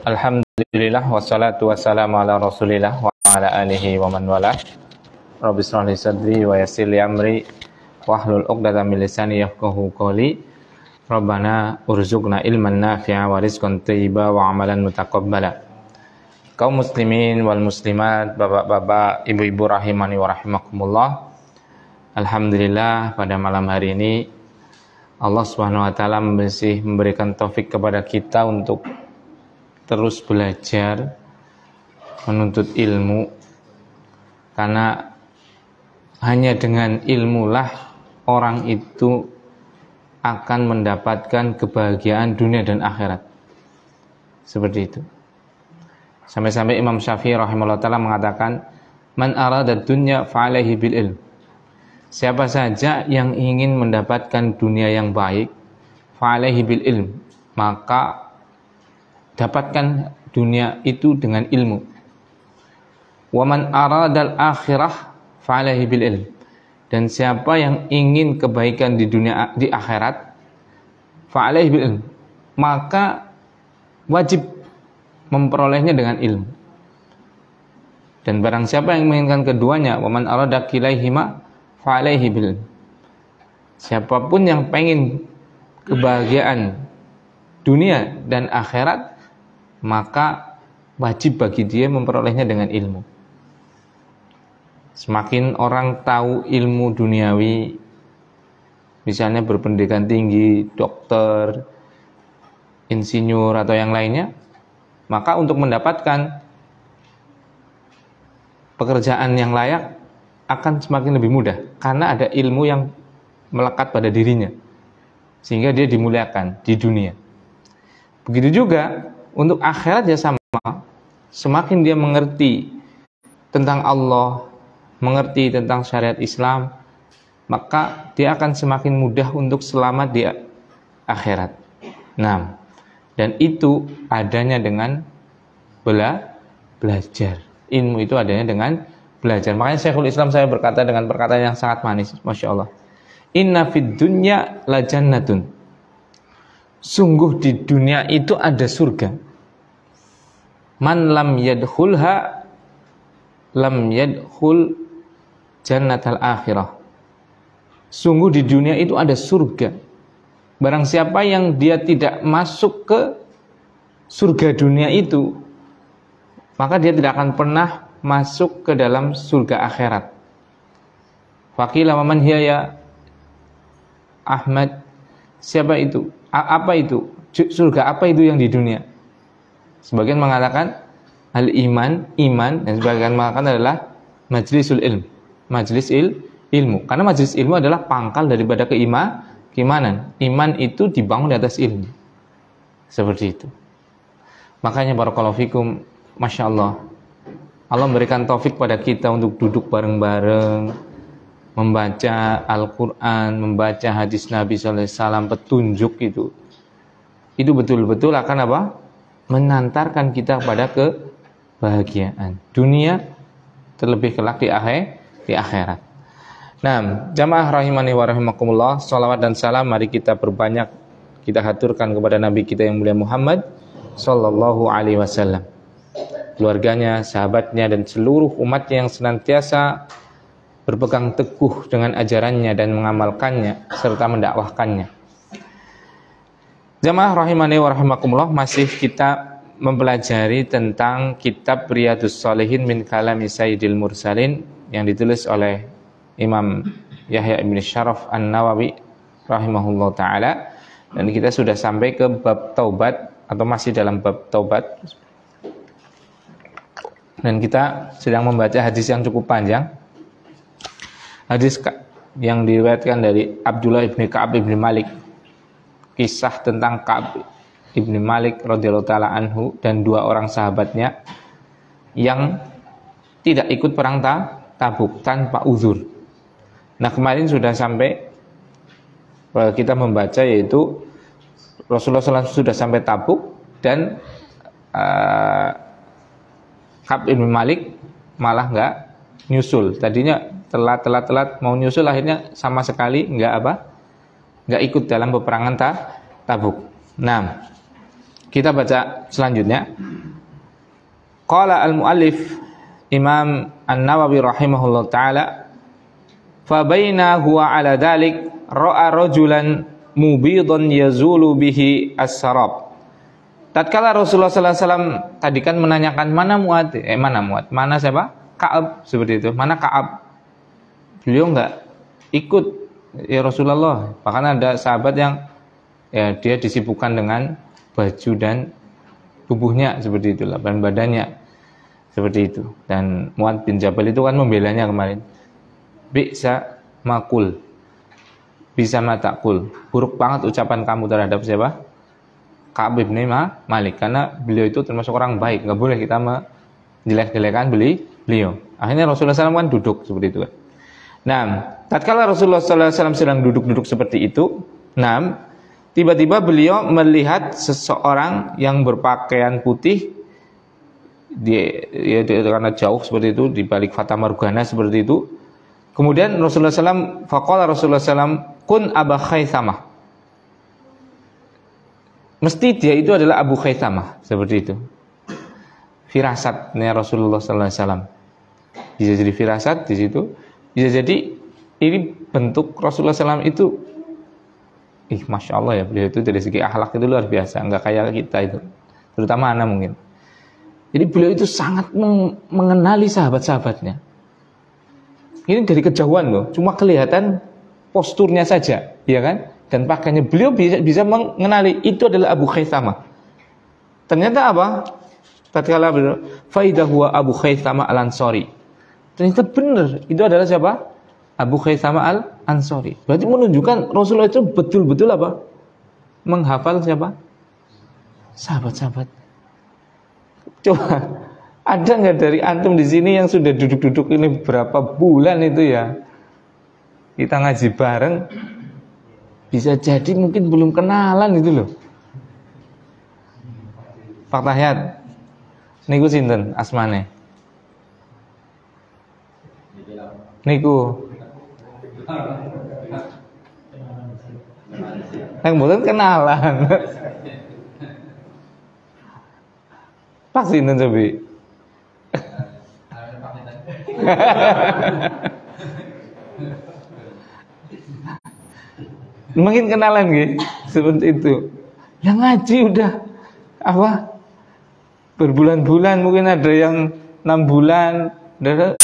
Alhamdulillah wassalatu wassalamu ala Rasulillah wa ala alihi wa man walah. Rabbi shrah li sadri wa yassir li amri wahlul 'uqdatam min lisani yafqahu qawli. Rabbana urzuqna ilman nafi'a wa rizqan thayyiba wa amalan mutaqabbala. Kaum muslimin wal muslimat, bapak-bapak, ibu-ibu rahimani wa rahimakumullah. Alhamdulillah pada malam hari ini Allah Subhanahu wa taala masih memberikan taufik kepada kita untuk terus belajar, menuntut ilmu, karena hanya dengan ilmulah orang itu akan mendapatkan kebahagiaan dunia dan akhirat. Seperti itu. Sampai-sampai Imam Syafi'i rahimahullah ta'ala mengatakan, man arada dunya fa'alaihi bil ilm. Siapa saja yang ingin mendapatkan dunia yang baik, fa'alaihi bil ilm, maka dapatkan dunia itu dengan ilmu. Wa man aradal akhirah fa'alaihi bil ilm. Dan siapa yang ingin kebaikan di dunia di akhirat, fa'alaihi bil ilm, maka wajib memperolehnya dengan ilmu. Dan barang siapa yang menginginkan keduanya, wa man arada kilaihima fa'alaihi bil ilm. Siapapun yang pengen kebahagiaan dunia dan akhirat, maka wajib bagi dia memperolehnya dengan ilmu. Semakin orang tahu ilmu duniawi, misalnya berpendidikan tinggi, dokter, insinyur atau yang lainnya, maka untuk mendapatkan pekerjaan yang layak akan semakin lebih mudah, karena ada ilmu yang melekat pada dirinya, sehingga dia dimuliakan di dunia. Begitu juga untuk akhirat ya sama. Semakin dia mengerti tentang Allah, mengerti tentang syariat Islam, maka dia akan semakin mudah untuk selamat di akhirat. Nah, dan itu adanya dengan belajar. Ilmu itu adanya dengan belajar. Makanya Syekhul Islam saya berkata dengan perkataan yang sangat manis, Masya Allah. Inna fid dunya la jannatun. Sungguh di dunia itu ada surga. Man lam yadkhulha lam yadkhul jannatal akhirah. Sungguh di dunia itu ada surga. Barang siapa yang dia tidak masuk ke surga dunia itu, maka dia tidak akan pernah masuk ke dalam surga akhirat. Faqila wa man hiya ya Ahmad? Siapa itu? Apa itu? Surga apa itu yang di dunia? Sebagian mengatakan al-iman, iman, dan sebagian mengatakan adalah majlisul ilm, majlis ilmu. Karena majlis ilmu adalah pangkal daripada keimanan. Iman itu dibangun di atas ilmu. Seperti itu. Makanya barakallahu fikum, Masya Allah, Allah memberikan taufik pada kita untuk duduk bareng-bareng, membaca Al-Quran, membaca hadis Nabi SAW, petunjuk itu betul-betul akan apa? Mengantarkan kita pada kebahagiaan dunia, terlebih kelak di akhirat. Nah, jamaah rahimani wa rahimakumullah, salawat dan salam mari kita perbanyak kita haturkan kepada Nabi kita yang mulia Muhammad sallallahu alaihi wasallam, keluarganya, sahabatnya, dan seluruh umatnya yang senantiasa berpegang teguh dengan ajarannya dan mengamalkannya serta mendakwahkannya. Jamaah rahimani wa rahimakumullah, masih kita mempelajari tentang kitab Riyadhus Shalihin min kalami Sayyidil Mursalin yang ditulis oleh Imam Yahya ibn Syaraf An-Nawawi rahimahullah ta'ala, dan kita sudah sampai ke bab taubat atau masih dalam bab taubat, dan kita sedang membaca hadis yang cukup panjang, hadis yang diriwayatkan dari Abdullah ibn Ka'ab ibn Malik, kisah tentang Ka'ab ibn Malik radhiyallahu ta'ala anhu dan dua orang sahabatnya yang tidak ikut perang Tabuk tanpa uzur. Nah, kemarin sudah sampai kita membaca, yaitu Rasulullah SAW sudah sampai Tabuk dan Ka'ab ibn Malik malah nggak nyusul. Tadinya telat mau nyusul, akhirnya sama sekali nggak ikut dalam peperangan Tabuk. Nah, kita baca selanjutnya. Qala al-muallif Imam An-Nawawi rahimahullah taala, fa baina huwa ala dhalik ra'a rajulan mubidan yazulu bihi as-sarab. Tatkala Rasulullah sallallahu alaihi wasallam tadi kan menanyakan mana siapa? Ka'ab, seperti itu. Mana Ka'ab? Beliau enggak ikut, ya Rasulullah. Bahkan ada sahabat yang ya dia disibukkan dengan baju dan tubuhnya, seperti itulah, badannya seperti itu. Dan Mu'adz bin Jabal itu kan membelanya kemarin. Bi'sa makul, bisa matakul, buruk banget ucapan kamu terhadap siapa? Ka'ab bin Malik, karena beliau itu termasuk orang baik, nggak boleh kita menjelek-jelekan beliau. Akhirnya Rasulullah SAW kan duduk seperti itu kan. Nah, tatkala Rasulullah SAW sedang duduk-duduk seperti itu, nah, tiba-tiba beliau melihat seseorang yang berpakaian putih, dia karena jauh seperti itu di balik Fata Morgana seperti itu. Kemudian Rasulullah SAW, faqala Rasulullah SAW, kun Aba Khaythamah. Mesti dia itu adalah Abu Khaythamah, seperti itu. Firasatnya Rasulullah SAW. Bisa jadi firasat di situ, bisa jadi ini bentuk Rasulullah SAW itu. Masya Allah ya, beliau itu dari segi akhlak itu luar biasa, nggak kayak kita itu, terutama anak mungkin. Jadi beliau itu sangat mengenali sahabat-sahabatnya. Ini dari kejauhan loh, cuma kelihatan posturnya saja, ya kan? Dan pakaiannya, beliau bisa mengenali itu adalah Abu Khaythamah. Ternyata apa? Tatkala beliau, faidah huwa Abu Khaythamah al-Ansari. Ternyata benar, itu adalah siapa? Abu Khaythamah al-Ansari. Berarti menunjukkan Rasulullah itu betul-betul apa? Menghafal siapa? Sahabat-sahabat. Coba, ada nggak dari antum di sini yang sudah duduk-duduk ini berapa bulan itu ya? Kita ngaji bareng, bisa jadi mungkin belum kenalan itu loh. Pak Tahyat, niku sinten asmane? Niku yang mboten kenalan. Pak sinten cobi? Mungkin kenalan gitu, seperti itu. Yang ngaji udah apa? Berbulan-bulan, mungkin ada yang 6 bulan, nggak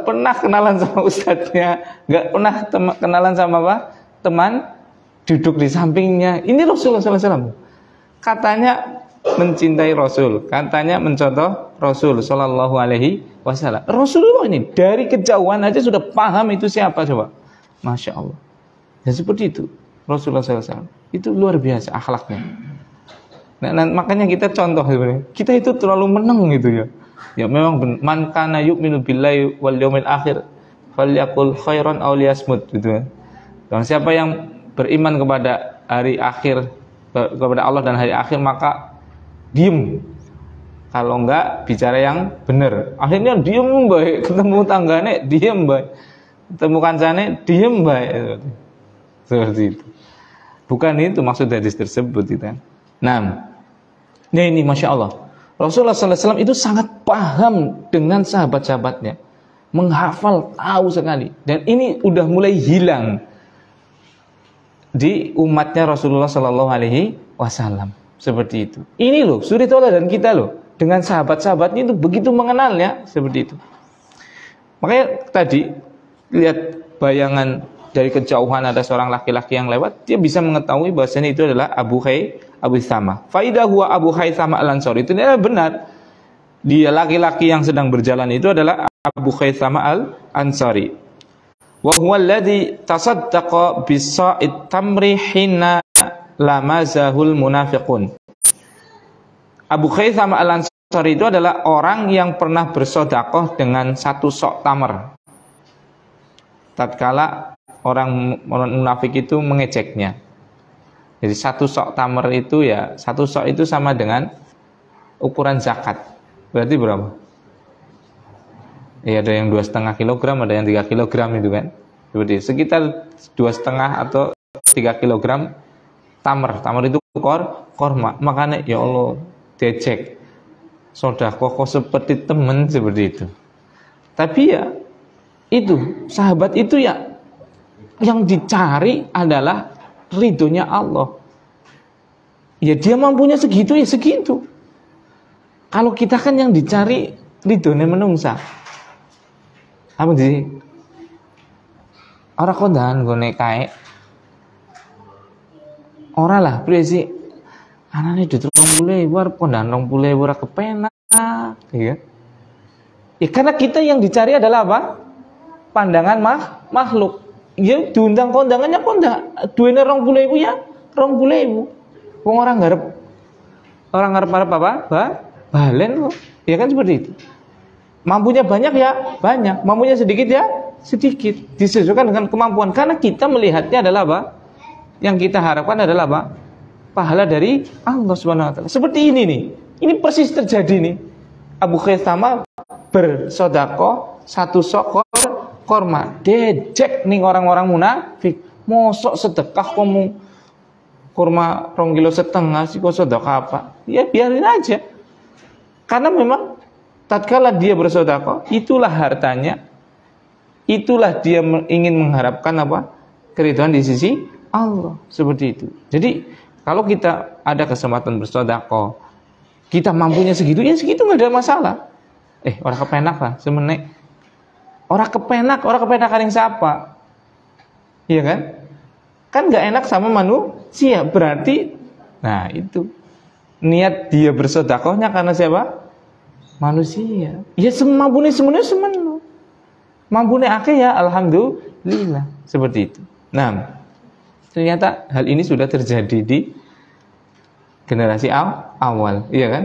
pernah kenalan sama ustadznya, nggak pernah kenalan sama apa? Teman duduk di sampingnya. Ini Rasulullah SAW. Katanya mencintai Rasul, katanya mencontoh Rasul Sallallahu Alaihi Wasallam. Rasulullah ini dari kejauhan aja sudah paham itu siapa, coba. Masya Allah. Dan seperti itu Rasulullah SAW. Itu luar biasa akhlaknya. Nah, makanya kita contoh sebenarnya. Kita itu terlalu menang gitu ya. Ya memang man kana yu'minu billahi wal yaumil akhir falyaqul khairan aw liyasmut gitu kan. Dan siapa yang beriman kepada hari akhir, kepada Allah dan hari akhir, maka diem. Kalau enggak bicara yang benar. Akhirnya diem baik, ketemu tanggane diem baik. Ketemu kancane diem baik. Seperti itu. Bukan itu maksud hadis tersebut gitu kan. Nah, ini Masya Allah, Rasulullah SAW itu sangat paham dengan sahabat-sahabatnya, menghafal, tahu sekali. Dan ini udah mulai hilang di umatnya Rasulullah SAW. Seperti itu. Ini loh suri tauladan kita loh, dengan sahabat-sahabatnya itu begitu mengenalnya, seperti itu. Makanya tadi lihat bayangan dari kejauhan ada seorang laki-laki yang lewat, dia bisa mengetahui bahwasanya itu adalah Abu Khaythamah. Faidah huwa Abu Khaythamah al-Ansari. Itu adalah benar. Dia laki-laki yang sedang berjalan itu adalah Abu Khaythamah al-Ansari. Wa huwa alladhi tasaddaqa bis-sa'id tamri hina lamazahul munafiqun. Abu Khaythamah al-Ansari itu adalah orang yang pernah bersedekah dengan 1 sok tamar. Tatkala orang munafik itu mengejeknya. Jadi 1 sok tamar itu ya, 1 sok itu sama dengan ukuran zakat. Berarti berapa? Ya ada yang 2,5 kilogram, ada yang 3 kilogram itu kan. Seperti sekitar 2,5 atau 3 kilogram tamar. Tamar itu korma. Makanya ya Allah, dicek. Sodakoh kok seperti teman seperti itu. Tapi ya itu sahabat itu ya yang dicari adalah ridhonya Allah. Ya dia mampunya segitu ya segitu. Kalau kita kan yang dicari ridhonya menungsa. Apa sih? Orang kondangan gue kae. Orang lah, presi. Anaknya duit 20.000, kondangan 20.000 ora kepenak, ya. Ya karena kita yang dicari adalah apa? Pandangan makhluk. Ya diundang kondangannya duitnya 20.000 ya 20.000. Wong orang ngarep apa? Balen kok. Ya kan seperti itu. Mampunya banyak ya banyak, mampunya sedikit ya sedikit, disesuaikan dengan kemampuan. Karena kita melihatnya adalah apa? Yang kita harapkan adalah apa? Pahala dari Allah Subhanahu wa taala. Seperti ini nih. Ini persis terjadi nih. Abu Khaisama bersedekah 1 sok korma. Dejek nih orang-orang munafik. Mosok sedekah kamu kurma 2,5 kilo sih kok sedekah apa? Ya biarin aja. Karena memang tatkala dia bersedekah, itulah hartanya. Itulah dia ingin mengharapkan apa? Keridhaan di sisi Allah, seperti itu. Jadi kalau kita ada kesempatan bersedekah, kita mampunya segitu, ya segitu nggak ada masalah. Orang kepenak lah, semenek. Orang kepenak yang siapa? Iya kan? Kan nggak enak sama manusia, berarti, nah itu niat dia bersedekahnya karena siapa? Manusia. Ya semampunya semuanya semenu. Mampunya akeh ya, alhamdulillah, seperti itu. Nah, ternyata hal ini sudah terjadi di generasi awal, iya kan?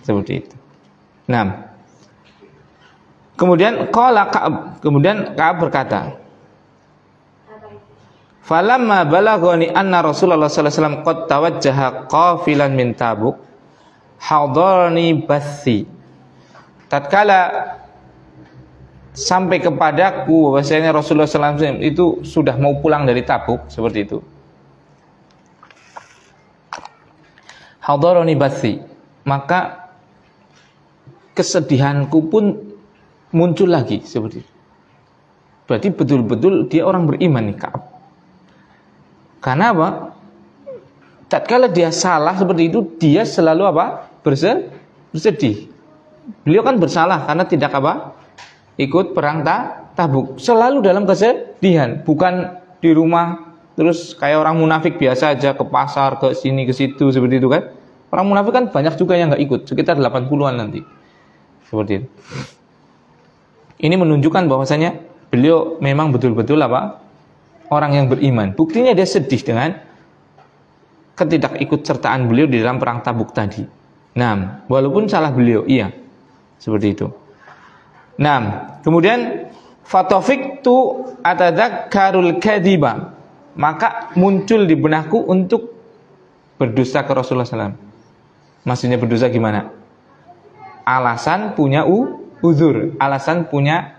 Seperti itu. Nah, kemudian Ka'ab berkata, "Falamma balaghani anna Rasulullah sallallahu alaihi wasallam qad tawajjaha qafilan min Tabuk, hadarani bathi." Tatkala sampai kepadaku bahwasanya Rasulullah SAW itu sudah mau pulang dari Tabuk, seperti itu. Hadarani bathi, maka kesedihanku pun muncul lagi, seperti itu. Berarti betul-betul dia orang beriman nih Ka'ab. Karena apa? Tatkala dia salah seperti itu, dia selalu apa? Bersedih. Beliau kan bersalah karena tidak apa? Ikut perang Tabuk. Selalu dalam kesedihan, bukan di rumah terus kayak orang munafik biasa aja ke pasar, ke sini ke situ seperti itu kan. Orang munafik kan banyak juga yang enggak ikut, sekitar 80-an nanti. Seperti itu. Ini menunjukkan bahwasanya beliau memang betul-betul apa? Orang yang beriman. Buktinya dia sedih dengan ketidakikutsertaan beliau di dalam perang Tabuk tadi. Nah, walaupun salah beliau, iya. Seperti itu. Nah, kemudian fatafiktu atadzakkarul kadhiba, maka muncul di benakku untuk berdusta ke Rasulullah SAW. Maksudnya berdusta gimana? Alasan punya uzur, alasan punya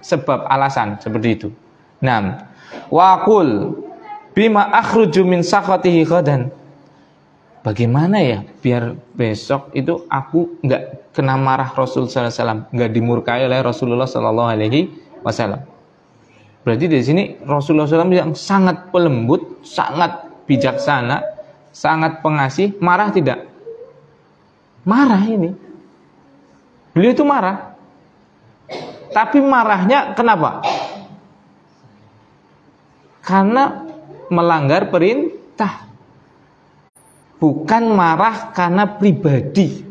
sebab, alasan seperti itu. Nah, waqul bima akhruju min sakhatihi ghadan. Bagaimana ya biar besok itu aku nggak kena marah Rasul sallallahu alaihi wasallam, nggak dimurkai oleh Rasulullah sallallahu alaihi wasallam. Berarti di sini Rasulullah SAW yang sangat pelembut, sangat bijaksana, sangat pengasih. Marah tidak? Marah ini. Beliau itu marah. Tapi marahnya kenapa? Karena melanggar perintah. Bukan marah karena pribadi.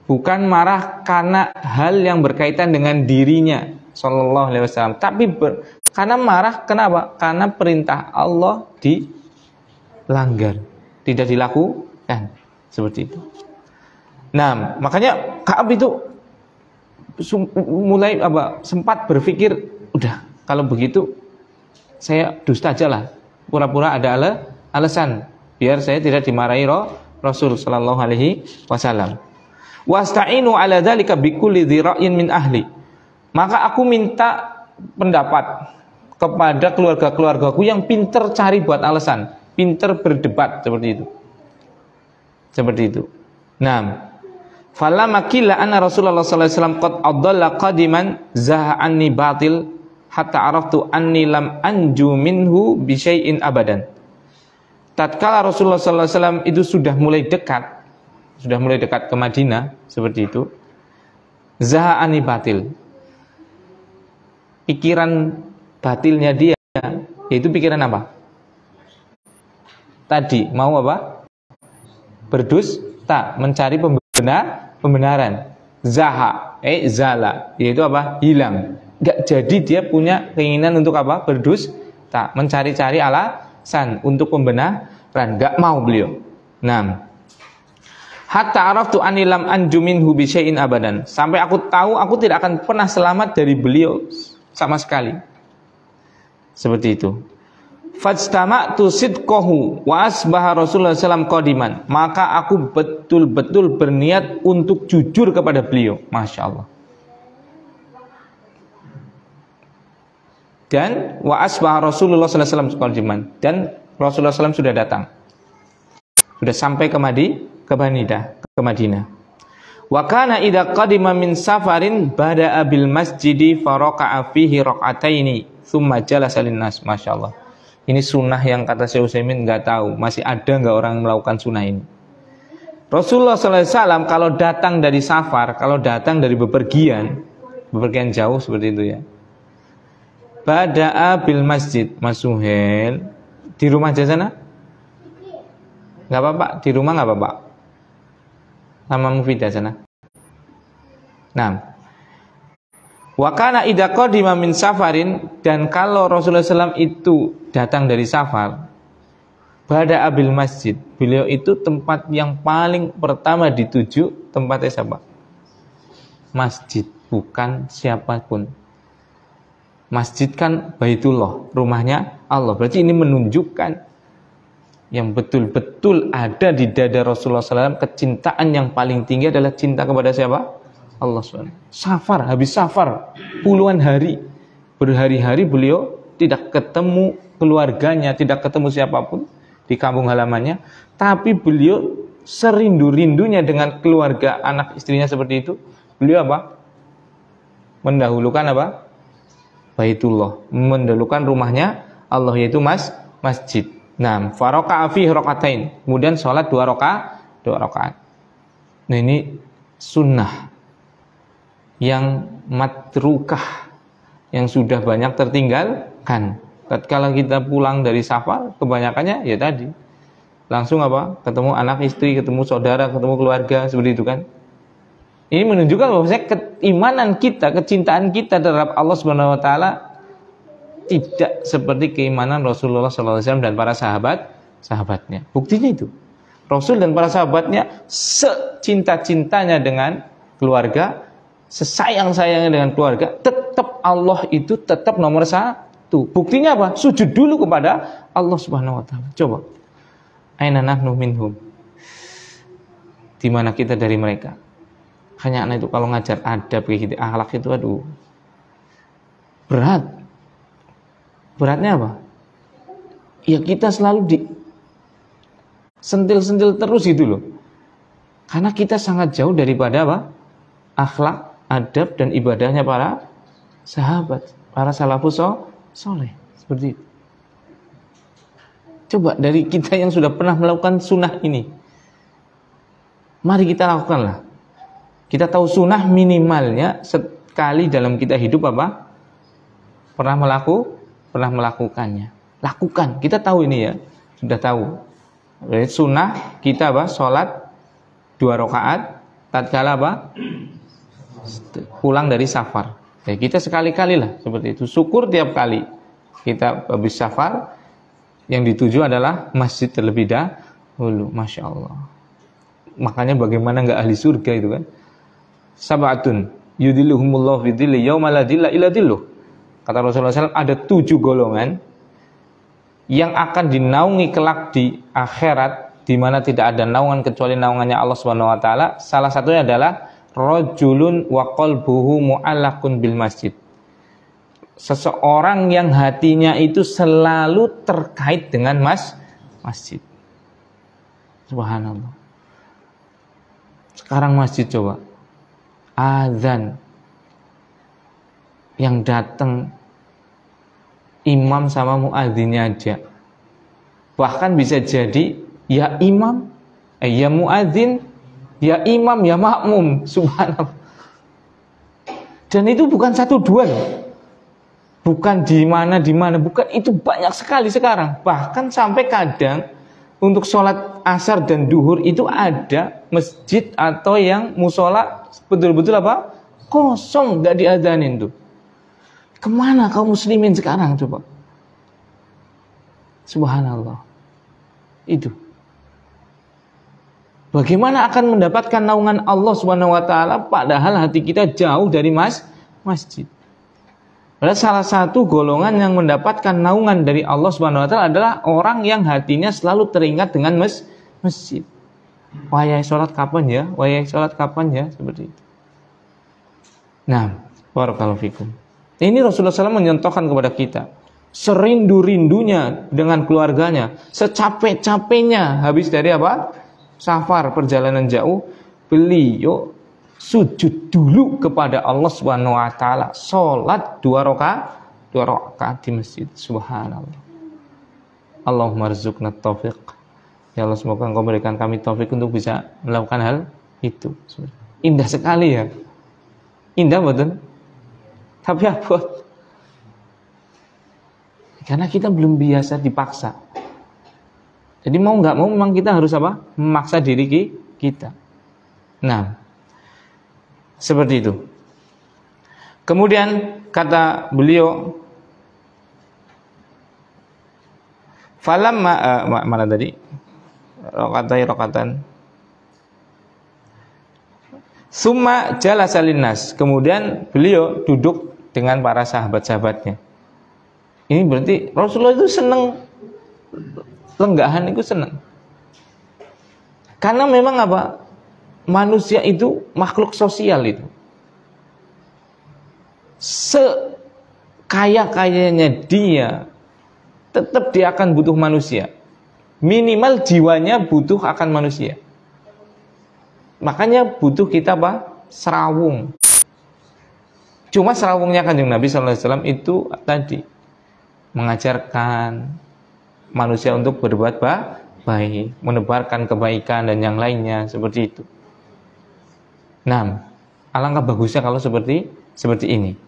Bukan marah karena hal yang berkaitan dengan dirinya sallallahu alaihi wasallam. Tapi karena marah kenapa? Karena perintah Allah dilanggar, tidak dilakukan. Seperti itu. Nah, makanya Ka'ab itu mulai sempat berpikir, udah kalau begitu saya dusta aja lah. Pura-pura ada alasan biar saya tidak dimarahi Rasul sallallahu alaihi wasallam. Wasta'inu ala dzalika bikulli dzira'in min ahli. Maka aku minta pendapat kepada keluarga-keluargaku yang pinter cari buat alasan, pinter berdebat seperti itu. Seperti itu. Nah, Falamma qila anna Rasulullah sallallahu alaihi wasallam qad adalla qadiman zaha anni batil hatta araftu anni lam anju minhu bi syai'in abadan. Tatkala Rasulullah sallallahu alaihi wasallam itu sudah mulai dekat ke Madinah seperti itu, zaha anni batil. Pikiran batilnya dia yaitu pikiran apa? Tadi mau apa? Berdusta, mencari pembenaran. Zaha, zala, yaitu apa? Hilang. Enggak jadi dia punya keinginan untuk apa? Berdusta, mencari-cari alasan untuk pembenaran. Enggak mau beliau. Nah, hatta araftu anni lam anju minhu bi syai'in abadan. Sampai aku tahu aku tidak akan pernah selamat dari beliau sama sekali. Seperti itu. Fajtama'tu sidqahu wa asbaha Rasulullah sallallahu qadiman. Maka aku betul-betul berniat untuk jujur kepada beliau. Masya Allah. Dan wa asbaha Rasulullah sallallahu qadiman. Dan Rasulullah SAW sudah datang. Sudah sampai ke Madinah. Wa kana idza qadima min safarin bada'a bil masjidi faraqa'a fihi raq'ataini tsumma jalasa linnas. Masyaallah. Ini sunnah yang kata Syekh Utsaimin enggak tahu, masih ada enggak orang melakukan sunnah ini. Rasulullah SAW kalau datang dari safar, kalau datang dari bepergian jauh seperti itu ya. Bada'a bil masjid, Mas Suhel, di rumah aja sana? Enggak apa-apa, di rumah enggak apa-apa. Sama Mufidah sana. Nah, wa kana idza qadima min safarin, dan kalau Rasulullah SAW itu datang dari safar, bada abil masjid, beliau itu tempat yang paling pertama dituju tempatnya siapa? Masjid, bukan siapapun. Masjid kan Baitullah, rumahnya Allah. Berarti ini menunjukkan yang betul-betul ada di dada Rasulullah SAW, kecintaan yang paling tinggi adalah cinta kepada siapa? Allah SWT. Safar, habis safar puluhan hari, berhari-hari beliau tidak ketemu keluarganya, tidak ketemu siapapun di kampung halamannya, tapi beliau serindu-rindunya dengan keluarga, anak istrinya seperti itu. Beliau apa? Mendahulukan apa? Baitullah, mendahulukan rumahnya Allah, yaitu masjid. Nah, faraqa'a fihi raqatain, kemudian sholat 2 rakaat. Nah, ini sunnah yang matrukah, yang sudah banyak tertinggalkan. Tatkala kita pulang dari safar, kebanyakannya ya tadi langsung apa? Ketemu anak istri, ketemu saudara, ketemu keluarga, seperti itu kan. Ini menunjukkan bahwa keimanan kita, kecintaan kita terhadap Allah Subhanahu wa taala tidak seperti keimanan Rasulullah SAW dan para sahabatnya. Buktinya itu, Rasul dan para sahabatnya secinta-cintanya dengan keluarga, sesayang-sayangnya dengan keluarga, tetap Allah itu tetap nomor 1. Buktinya apa? Sujud dulu kepada Allah Subhanahu wa taala. Coba. Aina nahnu minhum? Di mana kita dari mereka? Hanya anak itu kalau ngajar adab kayak gitu, akhlak itu aduh. Berat. Beratnya apa? Ya kita selalu sentil-sentil terus gitu loh. Karena kita sangat jauh daripada apa? Akhlak, adab dan ibadahnya para sahabat, para salafus soleh, seperti itu. Coba dari kita yang sudah pernah melakukan sunnah ini, mari kita lakukanlah. Kita tahu sunnah minimalnya sekali dalam kita hidup apa? Pernah melakukannya. Lakukan. Kita tahu ini ya, sudah tahu. Jadi sunnah kita apa? Sholat 2 rakaat tatkala apa? Pulang dari safar. Ya, kita sekali-kali lah seperti itu. Syukur tiap kali kita habis safar, yang dituju adalah masjid terlebih dahulu. Masya Allah. Makanya bagaimana nggak ahli surga itu kan? Sab'atun yudilluhumullahu fi dhilli yauma la dhilla illa dhilluh. Kata Rasulullah SAW, ada 7 golongan yang akan dinaungi kelak di akhirat, di mana tidak ada naungan kecuali naungannya Allah Subhanahu wa taala. Salah satunya adalah rajulun wa qalbuhu mu'allaqun bil masjid. Seseorang yang hatinya itu selalu terkait dengan masjid. Subhanallah. Sekarang masjid coba, azan yang datang imam sama muadzinnya aja. Bahkan bisa jadi ya imam, ya muadzin, ya imam, ya makmum. Subhanallah. Dan itu bukan satu dua loh. Bukan di mana, bukan, itu banyak sekali sekarang. Bahkan sampai kadang untuk sholat asar dan duhur itu ada masjid atau yang musola betul-betul apa? Kosong, nggak diadzanin tuh. Kemana kaum muslimin sekarang coba? Subhanallah. Itu. Bagaimana akan mendapatkan naungan Allah Subhanahu wa taala padahal hati kita jauh dari masjid. Padahal salah satu golongan yang mendapatkan naungan dari Allah Subhanahu wa taala adalah orang yang hatinya selalu teringat dengan masjid. Wayai sholat kapan ya? Wayai sholat kapan ya? Seperti itu. Nah, barakallahu fikum. Ini Rasulullah SAW menyontohkan kepada kita. Serindu-rindunya dengan keluarganya. Secapek-capeknya habis dari apa? Safar, perjalanan jauh. Beliau sujud dulu kepada Allah Subhanahu wa taala, salat 2 rakaat di masjid. Subhanallah. Allahumma rzuqna taufiq. Ya Allah, semoga Engkau berikan kami taufik untuk bisa melakukan hal itu. Indah sekali ya. Indah betul. Tapi apa? Karena kita belum biasa dipaksa. Jadi mau nggak mau memang kita harus apa? Memaksa diri kita. Nah, seperti itu. Kemudian kata beliau, falamma mana tadi? Rokatan. Summa jalasa linnas. Kemudian beliau duduk dengan para sahabat-sahabatnya. Ini berarti Rasulullah itu senang, lenggahan itu senang. Karena memang apa? Manusia itu makhluk sosial itu. Sekaya-kayanya dia, tetap dia akan butuh manusia. Minimal jiwanya butuh akan manusia. Makanya butuh kita apa? Serawung. Cuma serawungnya Kanjeng Nabi SAW itu tadi mengajarkan manusia untuk berbuat baik, menebarkan kebaikan dan yang lainnya seperti itu. Nah, alangkah bagusnya kalau seperti ini.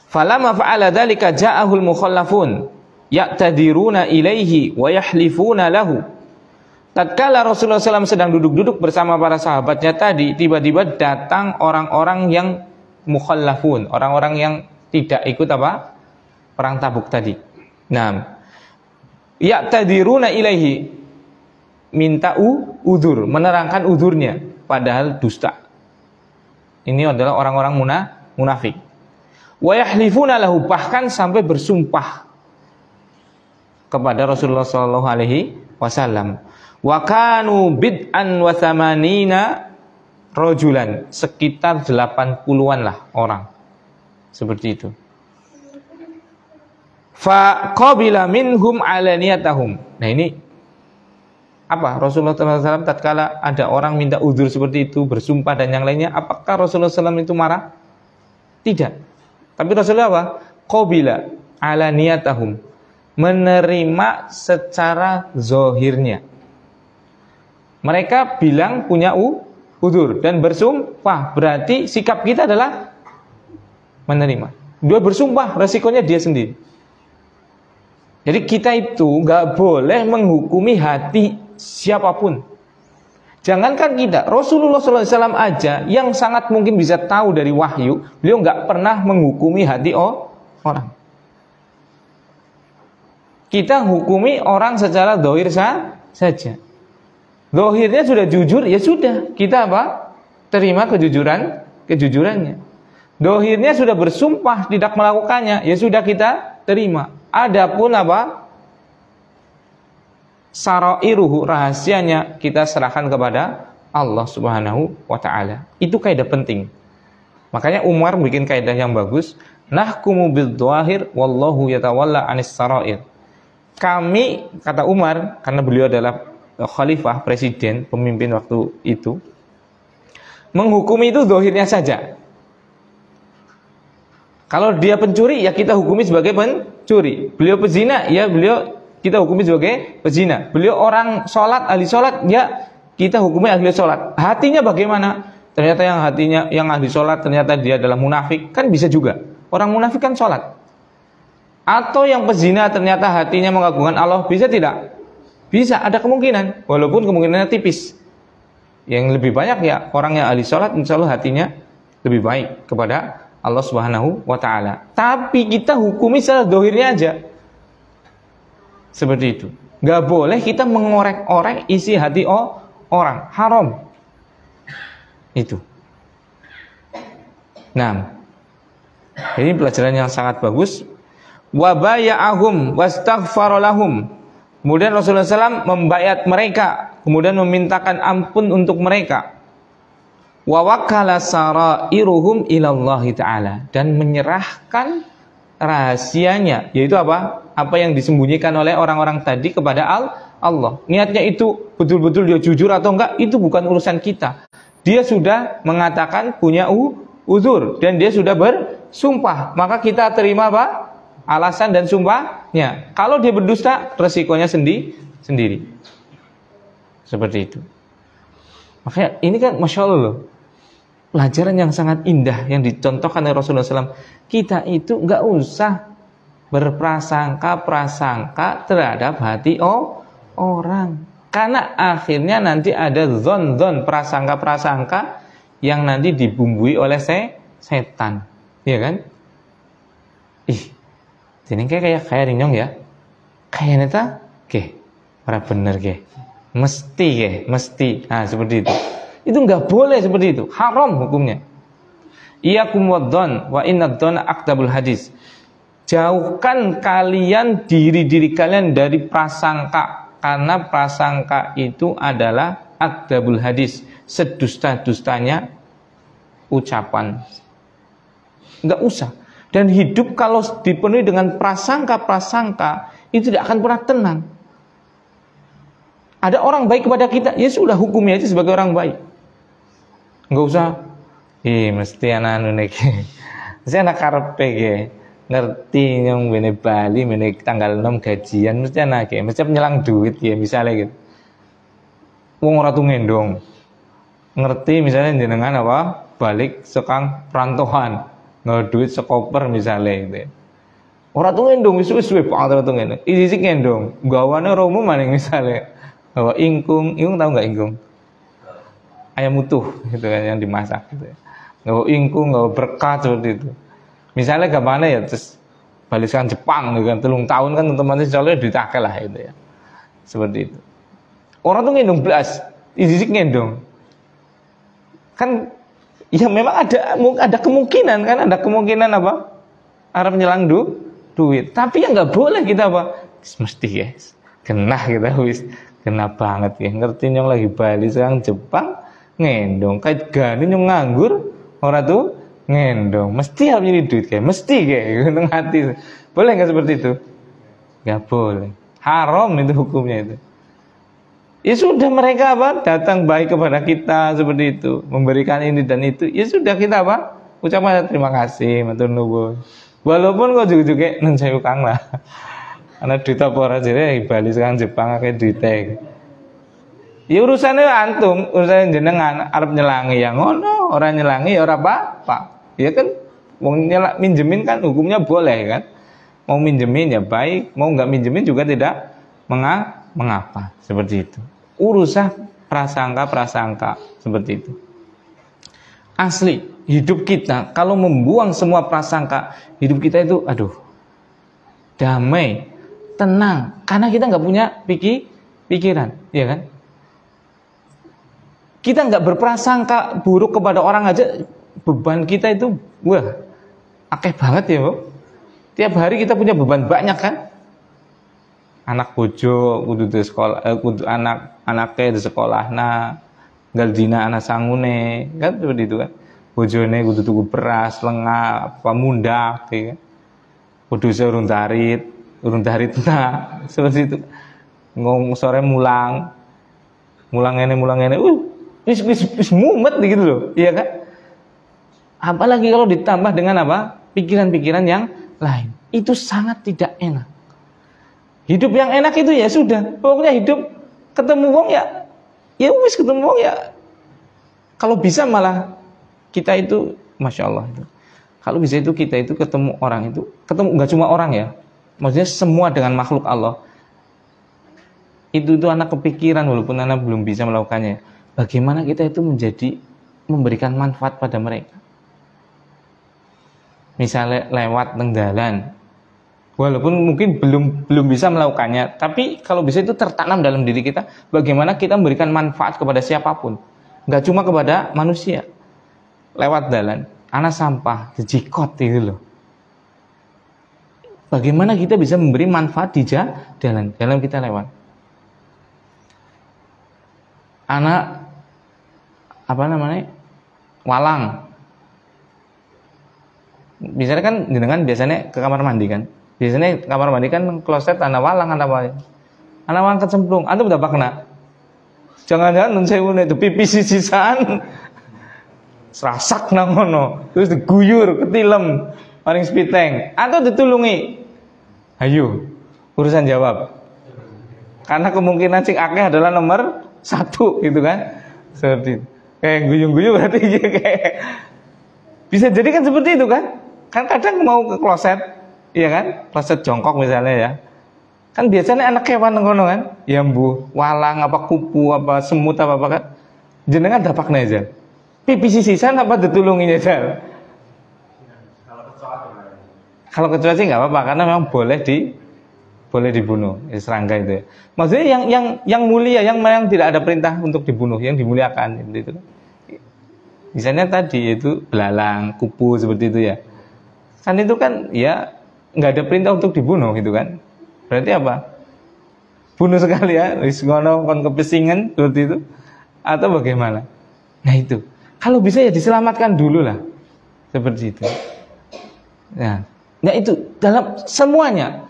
Falamma fa'ala dzalika ja'ahul mukhallafun ya'tadiruna ilaihi wa yahlifuna lahu. Tatkala Rasulullah SAW sedang duduk-duduk bersama para sahabatnya tadi, tiba-tiba datang orang-orang yang mukhallafun, orang-orang yang tidak ikut apa? Perang Tabuk tadi. Nah, ya'tadiruna ilaihi, minta udzur, menerangkan udzurnya, padahal dusta. Ini adalah orang-orang munafik. Wa yahlifuna lahu, bahkan sampai bersumpah kepada Rasulullah sallallahu alaihi wasallam. Wa kanu bid'an wa thamanina rajulan, sekitar 80-an lah orang. Seperti itu. Fa qabila minhum alaniyatahum. Nah, ini apa? Rasulullah SAW tatkala ada orang minta udzur seperti itu, bersumpah dan yang lainnya, apakah Rasulullah SAW itu marah? Tidak. Tapi Rasulullah apa? Qabila alaniyatahum, menerima secara zahirnya. Mereka bilang punya udzur dan bersumpah, berarti sikap kita adalah menerima. Dia bersumpah, resikonya dia sendiri. Jadi kita itu nggak boleh menghukumi hati siapapun. Jangankan kita, Rasulullah SAW aja yang sangat mungkin bisa tahu dari wahyu, beliau nggak pernah menghukumi hati orang. Kita hukumi orang secara dohir saja. Dohirnya sudah jujur, ya sudah, kita apa? Terima kejujurannya. Dohirnya sudah bersumpah tidak melakukannya, ya sudah kita terima. Adapun apa? Sarairuhu, rahasianya kita serahkan kepada Allah Subhanahu wa taala. Itu kaidah penting. Makanya Umar bikin kaidah yang bagus, nahkumu bil dhahir wallahu yatawalla anis sarair. Kami, kata Umar, karena beliau adalah khalifah, presiden, pemimpin waktu itu, menghukumi itu zahirnya saja. Kalau dia pencuri, ya kita hukumi sebagai pencuri. Beliau pezina, ya beliau kita hukumi sebagai pezina. Beliau orang sholat, ahli sholat, ya kita hukumi ahli sholat. Hatinya bagaimana? Ternyata yang ahli sholat ternyata dia adalah munafik, kan bisa juga. Orang munafik kan sholat. Atau yang pezina ternyata hatinya mengagungkan Allah, bisa tidak? Bisa, ada kemungkinan, walaupun kemungkinannya tipis. Yang lebih banyak ya orang yang ahli sholat, insya Allah hatinya lebih baik kepada Allah Subhanahu wa ta'ala. Tapi kita hukumi secara zahirnya aja. Seperti itu. Gak boleh kita mengorek-orek isi hati orang. Haram. Itu. Nah, ini pelajaran yang sangat bagus. Wa baya'ahum wastaghfara lahum. Kemudian Rasulullah SAW membayat mereka, kemudian memintakan ampun untuk mereka. Wa wakala sarairuhum ilallahi ta'ala, dan menyerahkan rahasianya, yaitu apa? Apa yang disembunyikan oleh orang-orang tadi kepada Allah. Niatnya itu betul-betul dia jujur atau enggak, itu bukan urusan kita. Dia sudah mengatakan punya uzur dan dia sudah bersumpah, maka kita terima apa? Alasan dan sumpahnya. Kalau dia berdusta, resikonya sendiri. Seperti itu. Makanya ini kan Masya Allah loh, pelajaran yang sangat indah yang dicontohkan oleh Rasulullah SAW. Kita itu nggak usah berprasangka-prasangka terhadap hati orang. Karena akhirnya nanti ada zon-zon, prasangka-prasangka yang nanti dibumbui oleh setan. Iya kan? Ini kayak rinyong ya. Kayak neta, ora bener mesti. Nah, seperti itu. Itu nggak boleh seperti itu. Haram hukumnya. Iyakum wadzon wa innadzona akdabul hadis. Jauhkan kalian diri kalian dari prasangka, karena prasangka itu adalah akdabul hadis, sedusta-dustanya ucapan. Nggak usah. Dan hidup kalau dipenuhi dengan prasangka-prasangka, itu tidak akan pernah tenang. Ada orang baik kepada kita, ya sudah hukumnya aja sebagai orang baik. Enggak usah, mesti anak mesti anak karepe ngerti yang bene Bali, bene tanggal 6 gajian, mesti anak mesti penyelang duit ya, misalnya gitu. Wong ora tuh ngendong. Ngerti misalnya jenengan apa? Balik sekang perantauan. Nggak duit sekoper misalnya gitu ya. Orang tuh ngendong suwe-suwe banget orang tuh ngendong. Isi ngendong, gawane romo maning misalnya. Bawa ingkung tahu nggak ingkung? Ayam utuh gitu kan yang dimasak gitu ya. Nggak ingkung, nggak berkat seperti itu. Misalnya gimana ya, terus balikan Jepang gitu kan, 3 tahun kan teman-teman soalnya ditakel lah gitu ya. Seperti itu. Orang tuh ngendong belas, isi ngendong. Kan ya memang ada kemungkinan kan, ada kemungkinan apa? Arab nyelang duit. Tapi ya nggak boleh kita apa? Mesti guys, kena kita wis, kena banget ya. Ngerti nyong lagi Bali sekarang Jepang ngendong, kait gani nyong nganggur, orang tuh ngendong, mesti harus nyari duit kayak, mesti kayak, gunung hati. Boleh nggak seperti itu? Nggak boleh. Haram itu hukumnya itu. Ya sudah mereka apa? Datang baik kepada kita seperti itu, memberikan ini dan itu. Ya sudah kita apa? Ucapkan terima kasih, matur nuwun. Walaupun kok juga nun sewu kang lah. Ana duit apa ora jere Bali sekarang Jepang akeh duite. Ya urusannya antum, urusan jenengan arep nyelangi ya ngono, orang nyelangi ya ora apa-apa. Ya kan wong minjemin kan hukumnya boleh kan. Mau minjemin ya baik, mau enggak minjemin juga tidak mengapa, seperti itu. Urusan prasangka seperti itu. Asli hidup kita kalau membuang semua prasangka, hidup kita itu damai, tenang, karena kita nggak punya pikiran, ya kan? Kita nggak berprasangka buruk kepada orang aja, beban kita itu akeh banget ya, Bu. Tiap hari kita punya beban banyak kan? Anak bojo kudu di sekolah, kudu anaknya di sekolah, galdina anak sangune, kan seperti itu kan. Bojone kudu tuku beras, lengah, pamundak, ya kan. Kudu urung darit seperti itu. Ngomong sore mulang ini, Wis mumet gitu loh, iya kan? Apalagi kalau ditambah dengan apa? Pikiran-pikiran yang lain. Itu sangat tidak enak. Hidup yang enak itu ya sudah, pokoknya hidup ketemu wong ya wis ketemu wong ya. Kalau bisa malah kita itu, masya Allah itu. Kalau bisa itu kita itu ketemu orang itu, ketemu nggak cuma orang ya, maksudnya semua dengan makhluk Allah. Itu anak kepikiran walaupun anak belum bisa melakukannya. Bagaimana kita itu memberikan manfaat pada mereka. Misalnya lewat tenggalan, walaupun mungkin belum bisa melakukannya, tapi kalau bisa itu tertanam dalam diri kita, bagaimana kita memberikan manfaat kepada siapapun, nggak cuma kepada manusia. Lewat jalan, anak sampah, jikot itu loh. Bagaimana kita bisa memberi manfaat di jalan kita lewat. Anak walang. Biasanya kan biasanya ke kamar mandi kan. Biasanya kamar mandi kan kloset anak walang kecemplung. Antum udah kena. Jangan-jangan nun sewu itu pipis sisaan. Serasak nang ngono. Terus diguyur, ketilem, paring spiteng. Antum ditulungi. Ayo, urusan jawab. Karena kemungkinan sing akeh adalah nomor 1 gitu kan. Seperti itu. Kayak guyung-guyung berarti kayak bisa jadi kan seperti itu kan? Kan kadang mau ke kloset, iya kan? Kloset jongkok misalnya ya. Kan biasanya anak kewan ngono kan? Ya mbuh, walang apa kupu apa semut apa kan? Jenengan dapakne aja. Pipis sisan apa ditulunginya aja? Kalau kecoa sih nggak apa-apa karena memang boleh dibunuh serangga itu. Ya. Maksudnya yang mulia, yang tidak ada perintah untuk dibunuh, yang dimuliakan seperti itu. Misalnya tadi itu belalang, kupu seperti itu ya. Kan itu kan ya nggak ada perintah untuk dibunuh gitu kan. Berarti apa? Bunuh sekali ya, wis ngono kon kepesingan seperti itu atau bagaimana? Nah itu. Kalau bisa ya diselamatkan dulu lah. Seperti itu. Nah itu dalam semuanya.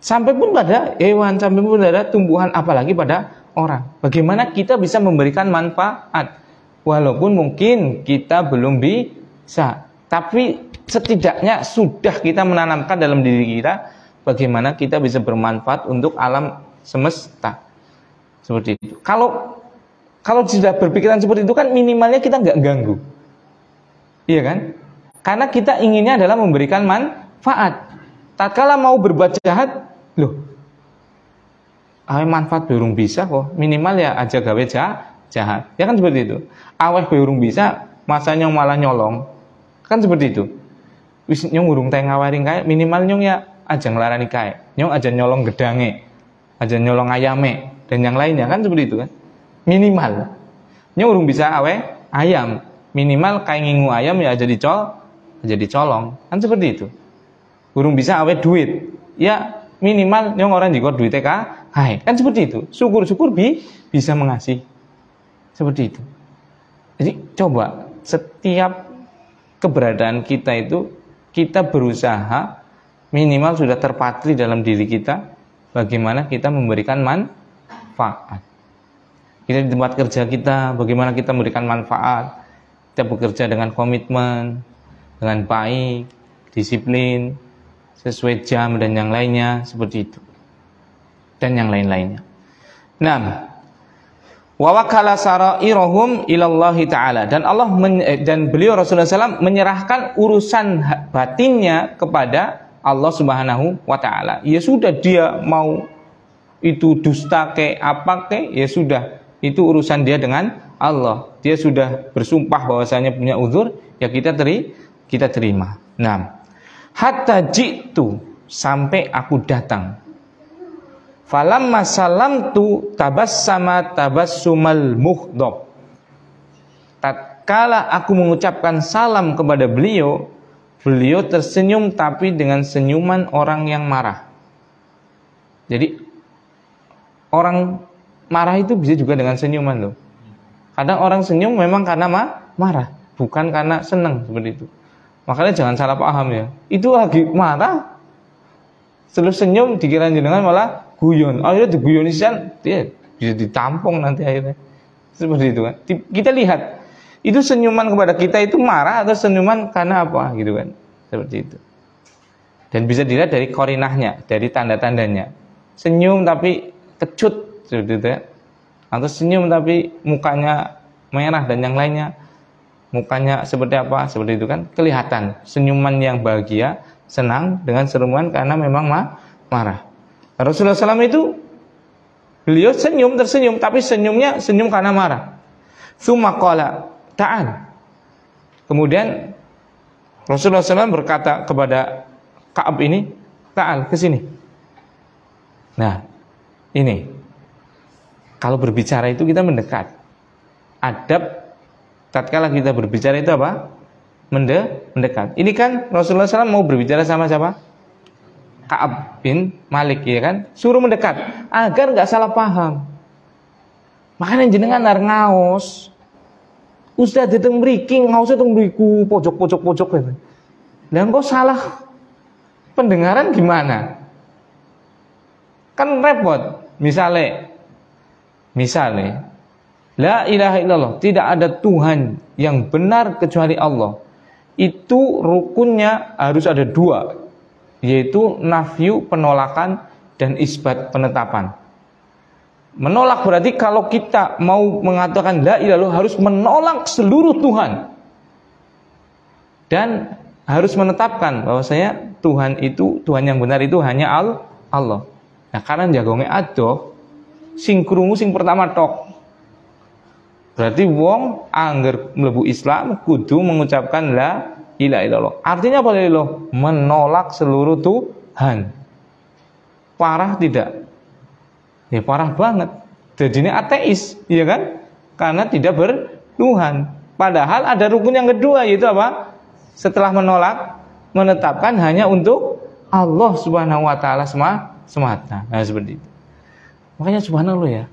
Sampai pun pada hewan, sampai pun pada tumbuhan, apalagi pada orang. Bagaimana kita bisa memberikan manfaat? Walaupun mungkin kita belum bisa, tapi setidaknya sudah kita menanamkan dalam diri kita bagaimana kita bisa bermanfaat untuk alam semesta. Seperti itu. Kalau sudah berpikiran seperti itu kan minimalnya kita nggak ganggu. Iya kan? Karena kita inginnya adalah memberikan manfaat. Tatkala mau berbuat jahat, loh, manfaat burung bisa kok, minimal ya aja gawe jahat. Ya kan seperti itu. Aweh burung bisa, masa nyong malah nyolong. Kan seperti itu. Wis nyong urung teh ngawaring kae, minimal nyong ya aja ngelarani kae. Nyong aja nyolong gedange, aja nyolong ayame dan yang lainnya kan seperti itu kan. Minimal. Nyong urung bisa aweh ayam, minimal kae ngingu ayam ya aja dicolong. Kan seperti itu. Urung bisa aweh duit. Ya minimal nyong orang jikot duitnya kae. Kan seperti itu. Syukur-syukur bisa mengasihi. Seperti itu. Jadi coba setiap keberadaan kita itu kita berusaha minimal sudah terpatri dalam diri kita bagaimana kita memberikan manfaat. Kita di tempat kerja kita bagaimana kita memberikan manfaat. Kita bekerja dengan komitmen, dengan baik, disiplin, sesuai jam dan yang lainnya seperti itu. Dan yang lain-lainnya. Nah, wa wakala sarairahum ilallahi ta'ala, dan Allah dan beliau Rasulullah SAW menyerahkan urusan batinnya kepada Allah Subhanahu wa ta'ala. Ya sudah, dia mau itu dusta ke apa ke, ya sudah, itu urusan dia dengan Allah. Dia sudah bersumpah bahwasanya punya uzur, ya kita terima. Nah, hatta jitu, sampai aku datang. Falamma salamtu tabassama tabassumal mughdab. Tatkala aku mengucapkan salam kepada beliau, beliau tersenyum tapi dengan senyuman orang yang marah. Jadi orang marah itu bisa juga dengan senyuman loh. Kadang orang senyum memang karena marah, bukan karena senang seperti itu. Makanya jangan salah paham ya. Itu lagi marah, setelah senyum dikira jenengan malah guyon. Akhirnya diguyoni sisan, dia bisa ditampung nanti akhirnya. Seperti itu kan. Kita lihat, itu senyuman kepada kita itu marah atau senyuman karena apa gitu kan. Seperti itu. Dan bisa dilihat dari korinahnya, dari tanda-tandanya. Senyum tapi kecut seperti itu ya. Atau senyum tapi mukanya merah dan yang lainnya. Mukanya seperti apa? Seperti itu kan. Kelihatan senyuman yang bahagia, senang dengan senyuman karena memang marah. Rasulullah SAW itu beliau tersenyum, tapi senyumnya senyum karena marah. Tsumma qala ta'al. Kemudian Rasulullah SAW berkata kepada Ka'ab ini, ta'al, ke sini. Nah, ini kalau berbicara itu kita mendekat. Adab tatkala kita berbicara itu apa? Mendekat. Ini kan Rasulullah SAW mau berbicara sama siapa? Ka'ab bin Malik, ya kan? Suruh mendekat agar nggak salah paham. Makanya jenengan harus ngaos. Ustaz dateng mriki ngaos teng mriku pojok gitu. Lah engko salah pendengaran gimana? Kan repot. Misalnya la ilaha illallah, tidak ada Tuhan yang benar kecuali Allah. Itu rukunnya harus ada dua, yaitu nafyu penolakan dan isbat penetapan. Menolak berarti kalau kita mau mengatakan la ilaha illallah harus menolak seluruh Tuhan dan harus menetapkan bahwasanya Tuhan yang benar itu hanya Allah. Nah, karena jagongnya adoh sing krungu sing pertama tok. Berarti wong angger mlebu Islam kudu mengucapkan la ilaha illallah. Artinya apa la menolak seluruh Tuhan. Parah tidak? Ya parah banget. Jadinya ateis, iya kan? Karena tidak bertuhan. Padahal ada rukun yang kedua, yaitu apa? Setelah menolak, menetapkan hanya untuk Allah Subhanahu wa taala semata. Nah, seperti itu. Makanya subhanallah ya.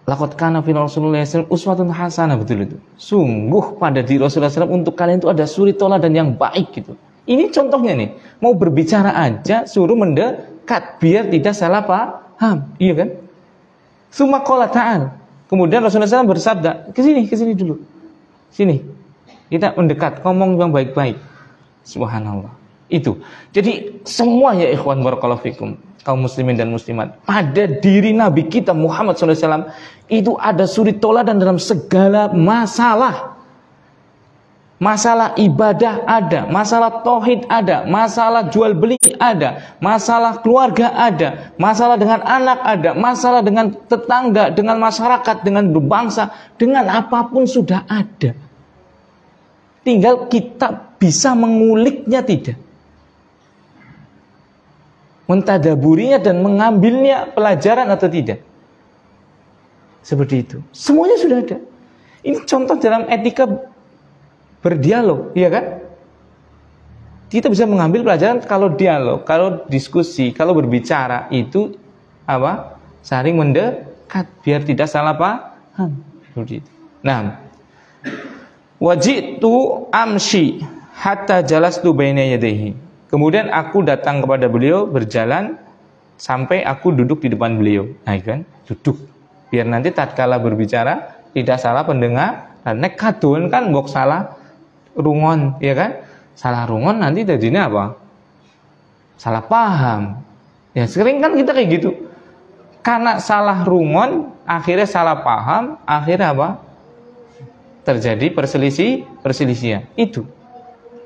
Laqad kana fi Rasulillah uswatun hasanah, betul itu. Sungguh pada diri Rasulullah SAW untuk kalian itu ada suri toladan yang baik gitu. Ini contohnya nih, mau berbicara aja suruh mendekat biar tidak salah paham, iya kan? Tsumma qala ta'al. Kemudian Rasulullah SAW bersabda, ke sini dulu. Sini. Kita mendekat, ngomong yang baik-baik. Subhanallah. Itu. Jadi semua ya ikhwan barakallahu fikum, kaum muslimin dan muslimat, pada diri Nabi kita Muhammad SAW itu ada suri toladan dalam segala masalah. Masalah ibadah ada, masalah tauhid ada, masalah jual beli ada, masalah keluarga ada, masalah dengan anak ada, masalah dengan tetangga, dengan masyarakat, dengan berbangsa, dengan apapun sudah ada. Tinggal kita bisa menguliknya tidak, mentadaburinya dan mengambilnya pelajaran atau tidak. Seperti itu. Semuanya sudah ada. Ini contoh dalam etika berdialog, iya kan? Kita bisa mengambil pelajaran kalau dialog, kalau diskusi, kalau berbicara itu apa? Saling mendekat biar tidak salah paham. Seperti itu. Nah, wajitu amshi hatta jalastu baina yadayhi. Kemudian aku datang kepada beliau berjalan sampai aku duduk di depan beliau. Nah, kan? Duduk. Biar nanti tatkala berbicara tidak salah pendengar. Nek kadun kan mbok salah rungon, ya kan? Salah rungon nanti jadinya apa? Salah paham. Ya sering kan kita kayak gitu. Karena salah rungon, akhirnya salah paham, akhirnya apa? Terjadi perselisihan. Itu.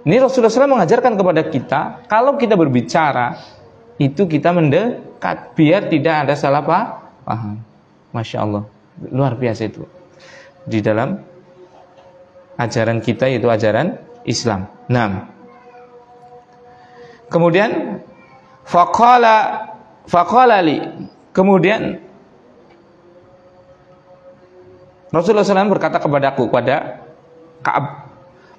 Ini Rasulullah SAW mengajarkan kepada kita, kalau kita berbicara, itu kita mendekat biar tidak ada salah paham. Masya Allah, luar biasa itu. Di dalam ajaran kita yaitu ajaran Islam. Nah, kemudian faqala li. Kemudian Rasulullah SAW berkata kepadaku, kepada Ka'ab,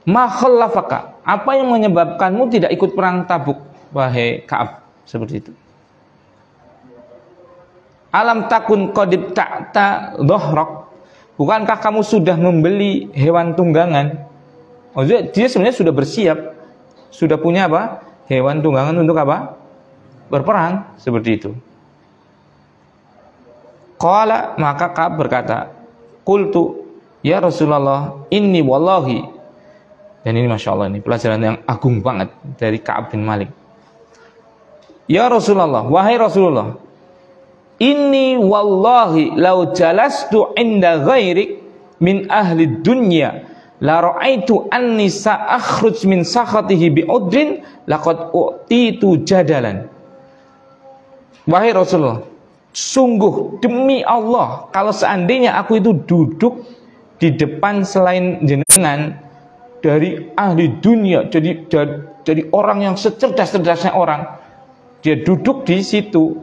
ma khallafaka, apa yang menyebabkanmu tidak ikut perang Tabuk, wahai Ka'ab? Seperti itu. Alam takun qadib ta'ta dhahrak, bukankah kamu sudah membeli hewan tunggangan? Oh, dia sebenarnya sudah bersiap, sudah punya apa? Hewan tunggangan untuk apa? Berperang, seperti itu. Qala, maka Ka'ab berkata, qultu ya Rasulullah inni wallahi. Dan ini Masya Allah, ini pelajaran yang agung banget dari Ka'ab bin Malik. Ya Rasulullah, wahai Rasulullah, inni wallahi lau jalastu inda ghairik min ahli dunya la ra'aitu anni sa'akhruj min sakhatihi bi'udrin laqad u'titu jadalan. Wahai Rasulullah, sungguh demi Allah, kalau seandainya aku itu duduk di depan selain jenengan dari ahli dunia, jadi orang yang secerdas-cerdasnya orang, dia duduk di situ.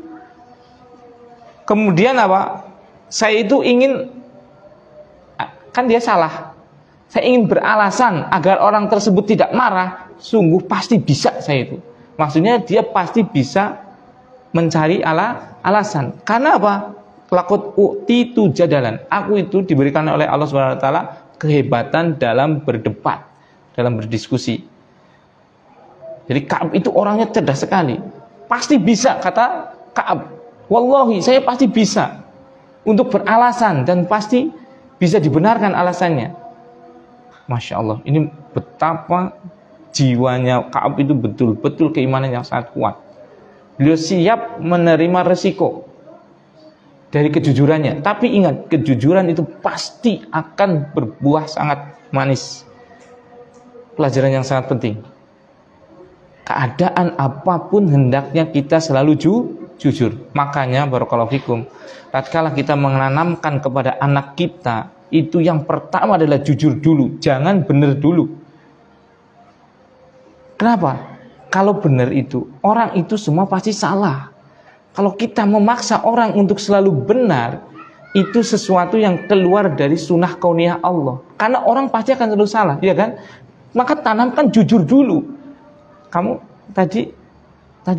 Kemudian apa? Saya itu ingin, kan dia salah, saya ingin beralasan agar orang tersebut tidak marah. Sungguh pasti bisa saya itu. Maksudnya dia pasti bisa mencari alasan. Karena apa? Laqad u'titu jadalan. Aku itu diberikan oleh Allah Subhanahu wa taala kehebatan dalam berdebat, dalam berdiskusi. Jadi Ka'ab itu orangnya cerdas sekali. Pasti bisa, kata Ka'ab. Wallahi, saya pasti bisa untuk beralasan dan pasti bisa dibenarkan alasannya. Masya Allah, ini betapa jiwanya Ka'ab itu betul-betul keimanan yang sangat kuat. Beliau siap menerima resiko dari kejujurannya. Tapi ingat, kejujuran itu pasti akan berbuah sangat manis. Pelajaran yang sangat penting. Keadaan apapun hendaknya kita selalu jujur. Makanya barakallahu fikum, tatkala kita menanamkan kepada anak kita, itu yang pertama adalah jujur dulu, jangan benar dulu. Kenapa? Kalau benar itu, orang itu semua pasti salah. Kalau kita memaksa orang untuk selalu benar, itu sesuatu yang keluar dari sunnah kauniyah Allah. Karena orang pasti akan selalu salah, ya kan? Maka tanamkan jujur dulu. Kamu tadi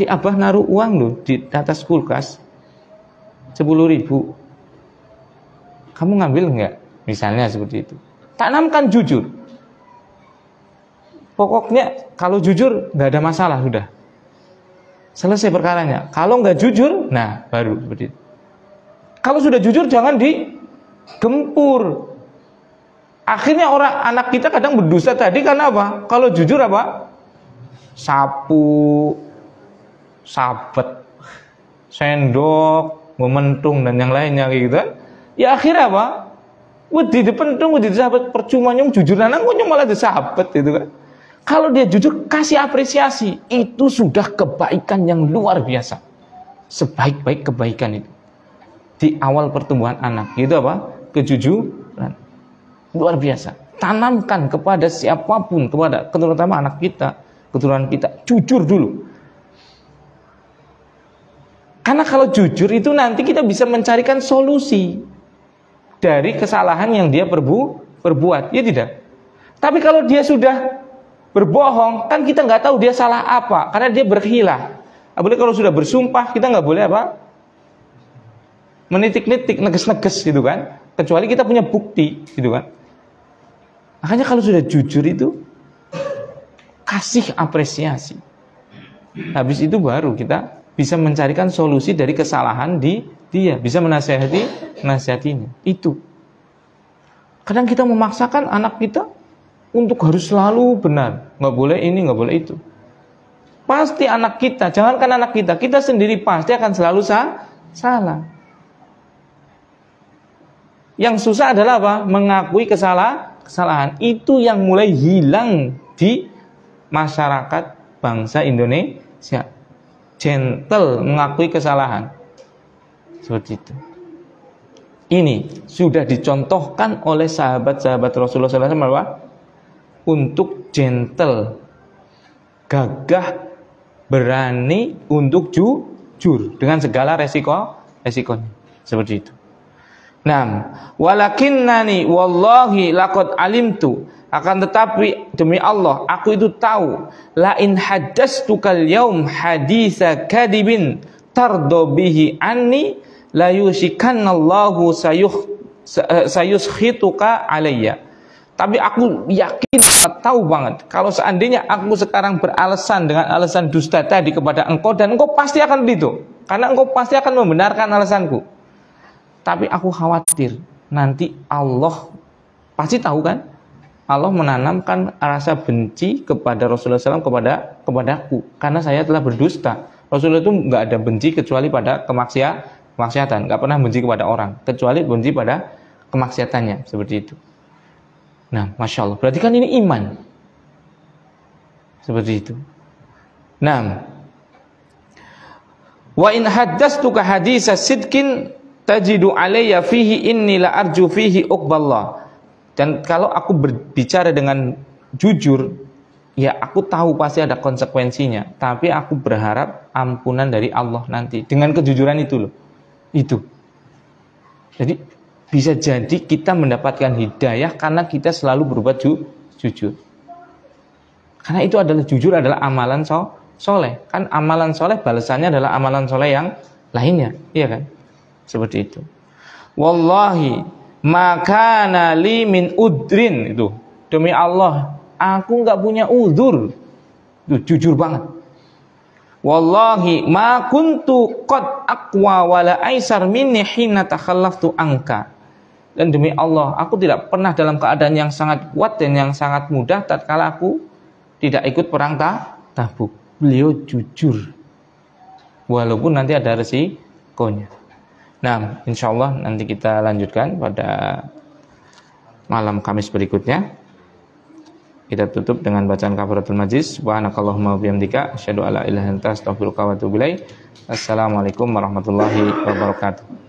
Abah naruh uang loh di atas kulkas 10.000. Kamu ngambil enggak? Misalnya seperti itu. Tanamkan jujur. Pokoknya kalau jujur nggak ada masalah, sudah selesai perkaranya. Kalau nggak jujur, nah baru seperti itu. Kalau sudah jujur jangan digempur. Akhirnya anak kita kadang berdosa tadi karena apa? Kalau jujur apa? Sapu, sabet, sendok, mementung dan yang lainnya gitu. Ya akhirnya apa? Wedi dipentung, wedi disabet, percuma nyong jujur nanang kok nyong malah disabet gitu kan. Kalau dia jujur, kasih apresiasi. Itu sudah kebaikan yang luar biasa. Sebaik-baik kebaikan itu. Di awal pertumbuhan anak. Itu apa? Kejujuran. Luar biasa. Tanamkan kepada siapapun, terutama anak kita, keturunan kita. Jujur dulu. Karena kalau jujur itu nanti kita bisa mencarikan solusi dari kesalahan yang dia perbuat. Ya tidak? Tapi kalau dia sudah berbohong, kan kita nggak tahu dia salah apa, karena dia berkhilah. Apalagi kalau sudah bersumpah, kita nggak boleh apa? Menitik-nitik, neges-neges gitu kan. Kecuali kita punya bukti gitu kan. Makanya kalau sudah jujur itu, kasih apresiasi. Habis itu baru kita bisa mencarikan solusi dari kesalahan dia, bisa menasihatinya. Itu. Kadang kita memaksakan anak kita untuk harus selalu benar, nggak boleh ini, nggak boleh itu. Pasti anak kita, jangankan anak kita sendiri pasti akan selalu salah. Yang susah adalah apa? Mengakui kesalahan. Itu yang mulai hilang di masyarakat bangsa Indonesia. Gentle mengakui kesalahan. Seperti itu. Ini sudah dicontohkan oleh sahabat-sahabat Rasulullah SAW untuk gentle, gagah, berani untuk jujur dengan segala resikonya. Seperti itu. Naam, walakinnani wallahi laqad alimtu, akan tetapi demi Allah aku itu tahu, la in haddatstukal yaum haditsa kadibin tardo bihi anni la yushikanallahu sayuskhituka alayya. Tapi aku yakin, tahu banget, kalau seandainya aku sekarang beralasan dengan alasan dusta tadi kepada engkau, dan engkau pasti akan begitu, karena engkau pasti akan membenarkan alasanku. tapi aku khawatir nanti Allah pasti tahu kan, Allah menanamkan rasa benci kepada Rasulullah SAW kepadaku karena saya telah berdusta. Rasulullah itu nggak ada benci kecuali pada kemaksiatan, nggak pernah benci kepada orang kecuali benci pada kemaksiatannya, seperti itu. Nah, masya Allah, berarti kan ini iman, seperti itu. Nah, wa in haddastuka hadisa sidkin tajidu alayya fihi inni la arju fihi uqballah. Dan kalau aku berbicara dengan jujur, ya aku tahu pasti ada konsekuensinya, tapi aku berharap ampunan dari Allah nanti dengan kejujuran itu loh. Itu. Jadi bisa jadi kita mendapatkan hidayah karena kita selalu berbuat jujur. Karena itu adalah jujur adalah amalan soleh. Kan amalan soleh balasannya adalah amalan soleh yang lainnya, iya kan? Seperti itu. Wallahi makana li min udrin, itu demi Allah aku nggak punya uzur. Itu jujur banget. Wallahi ma kuntu qad aqwa wala aisar minni hina takhallaftu anka. Dan demi Allah aku tidak pernah dalam keadaan yang sangat kuat dan yang sangat mudah tatkala aku tidak ikut perang Tabuk. Beliau jujur walaupun nanti ada resikonya. Nah, insyaallah nanti kita lanjutkan pada malam Kamis berikutnya. Kita tutup dengan bacaan kafaratul majlis. Subhanakallahumma wa bihamdika asyhadu alla ilaha illa anta astaghfiruka wa atubu ilaik. Assalamualaikum warahmatullahi wabarakatuh.